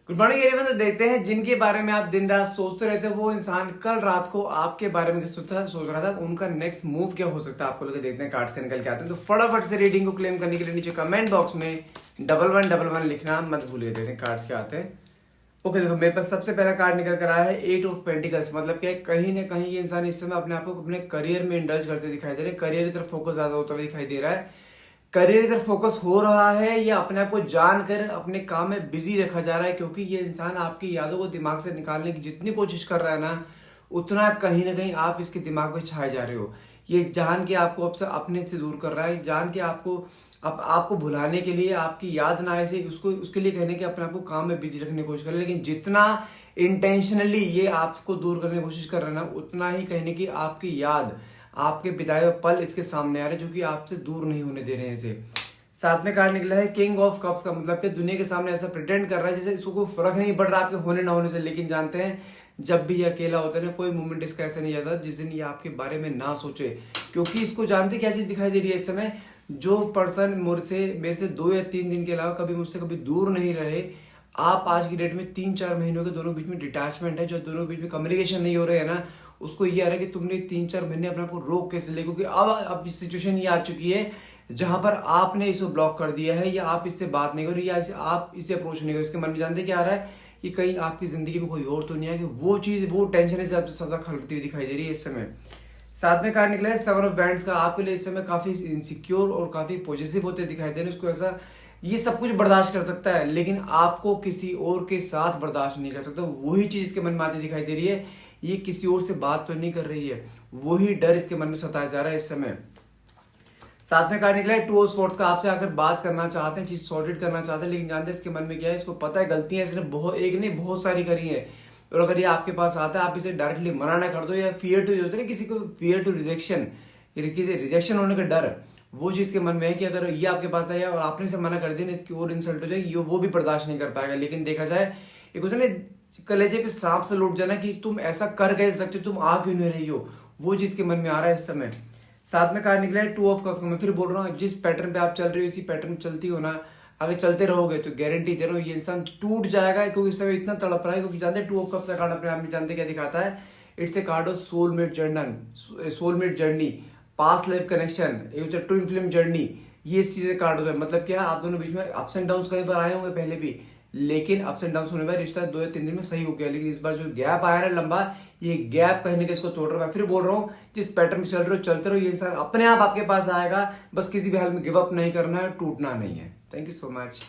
Good morning everyone. तो देखते हैं जिनके बारे में आप दिन रात सोचते रहते हो वो इंसान कल रात को आपके बारे में सोच रहा था उनका नेक्स्ट मूव क्या हो सकता है आपको लोग देखते हैं कार्ड्स के निकल के आते हैं। तो फटाफट से रीडिंग को क्लेम करने के लिए नीचे कमेंट बॉक्स में 1111 लिखना मत भूलिए। देखते हैं कार्ड्स क्या आते हैं। ओके देखो मेरे पास सबसे पहला कार्ड निकल कर आया है 8 ऑफ पेंटिकल्स। मतलब क्या कहीं ना कहीं ये इंसान इस समय अपने आप को अपने करियर में इंडल्ज करते दिखाई दे रहे हैं, करियर की तरफ फोकस ज्यादा होता हुआ दिखाई दे रहा है। करियर की तरफ फोकस हो रहा है या अपने आप को जानकर अपने काम में बिजी रखा जा रहा है, क्योंकि ये इंसान आपकी यादों को दिमाग से निकालने की जितनी कोशिश कर रहा है ना उतना कहीं ना कहीं आप इसके दिमाग में छाए जा रहे हो। ये जान के आपको अब से अपने से दूर कर रहा है, जान के आपको भुलाने के लिए, आपकी याद ना आए से उसको उसके लिए कहने के अपने आप को काम में बिजी रखने की कोशिश कर रहे हैं। लेकिन जितना इंटेंशनली ये आपको दूर करने की कोशिश कर रहे हैं ना उतना ही कहने की आपकी याद, आपके बिताए हुए पल इसके सामने आ रहे हैं जो कि आपसे दूर नहीं होने दे रहे हैं इसे। साथ में कार्ड निकला है किंग ऑफ कप्स का। मतलब कि दुनिया के सामने ऐसा प्रिटेंड कर रहा है जैसे इसको कोई फर्क नहीं पड़ रहा आपके होने ना होने से। लेकिन जानते हैं जब भी ये अकेला होता है ना कोई मोमेंट इसका ऐसा नहीं जाता जिस दिन ये आपके बारे में ना सोचे, क्योंकि इसको जानते क्या चीज दिखाई दे रही है इस समय। जो पर्सन मेरे से 2 या 3 दिन के अलावा कभी मुझसे कभी दूर नहीं रहे, आप आज की डेट में 3-4 महीनों के दोनों बीच में डिटैचमेंट है, जो दोनों बीच में कम्युनिकेशन नहीं हो रहे है ना, उसको ये आ रहा है कि तुमने 3-4 महीने अपने आप को रोक कैसे ले, क्योंकि अब सिचुएशन ये आ चुकी है जहां पर आपने इसको ब्लॉक कर दिया है या आप इससे बात नहीं करो या आप इसे अप्रोच नहीं करो। इसके मन में जानते क्या आ रहा है कि कहीं आपकी जिंदगी में कोई और तो नहीं है, कि वो टेंशन इसे ज्यादा खलती हुई दिखाई दे रही है इस समय। साथ में कार्ड निकला है 7 ऑफ बैंड्स का। आपके लिए इस समय काफी इनसिक्योर और काफी पॉजिटिव होते दिखाई दे रहे हैं। उसको ऐसा ये सब कुछ बर्दाश्त कर सकता है लेकिन आपको किसी और के साथ बर्दाश्त नहीं कर सकता। वही चीज इसके मन में आती दिखाई दे रही है। ये किसी और से बात तो नहीं कर रही है, वही डर इसके मन में सताया जा रहा है इस समय। साथ में कार्ड निकला है 2 ऑफ स्वॉर्ड्स का। आपसे आकर बात करना चाहते हैं, चीज सॉर्टेड करना चाहते हैं, लेकिन जानते हैं इसके मन में क्या है। इसको पता है गलतियां इसने बहुत सारी करी है। और अगर ये आपके पास आता है आप इसे डायरेक्टली मना ना कर दो, या फियर टू होता है किसी को फियर टू रिजेक्शन, रिजेक्शन होने का डर, वो चीज के मन में है कि अगर ये आपके पास आया और आपने इसे मना कर दिया इसकी और इंसल्ट हो जाएगी, वो भी बर्दाश्त नहीं कर पाएगा। लेकिन देखा जाए एक होता है ना कलेजे पे सांप से लौट जाना कि तुम ऐसा कर गए सकते, तुम आ क्यों नहीं रही हो, वो चीज के मन में आ रहा है इस समय। साथ में कार्ड निकला है 2 ऑफ कप्स का। मैं फिर बोल रहा हूँ जिस पैटर्न पे आप चल रहे हो इसी पैटर्न में चलती हो ना, अगर चलते रहोगे तो गारंटी दे रहा हूँ ये इंसान टूट जाएगा, क्योंकि इस समय इतना तड़प रहा है। क्योंकि जानते हैं 2 ऑफ कप्स का कार्ड अपने आप में जानते क्या दिखाता है। It's a card of soulmate journey, past life connection, twin flame journey, ये इस चीज का कार्ड होता है। मतलब क्या आप दोनों बीच में अप्स एंड डाउन कई बार आए होंगे पहले भी, लेकिन अप्स एंड डाउन होने पर रिश्ता 2 या 3 दिन में सही हो गया। लेकिन इस बार जो गैप आया ना लंबा, ये गैप कहीं ना कहीं इसको तोड़ रहा है। मैं फिर बोल रहा हूँ जिस पैटर्न में चल रहे हो चलते रहो, ये इंसान अपने आप आपके पास आएगा। बस किसी भी हाल में गिव अप नहीं करना है, टूटना नहीं है। Thank you so much.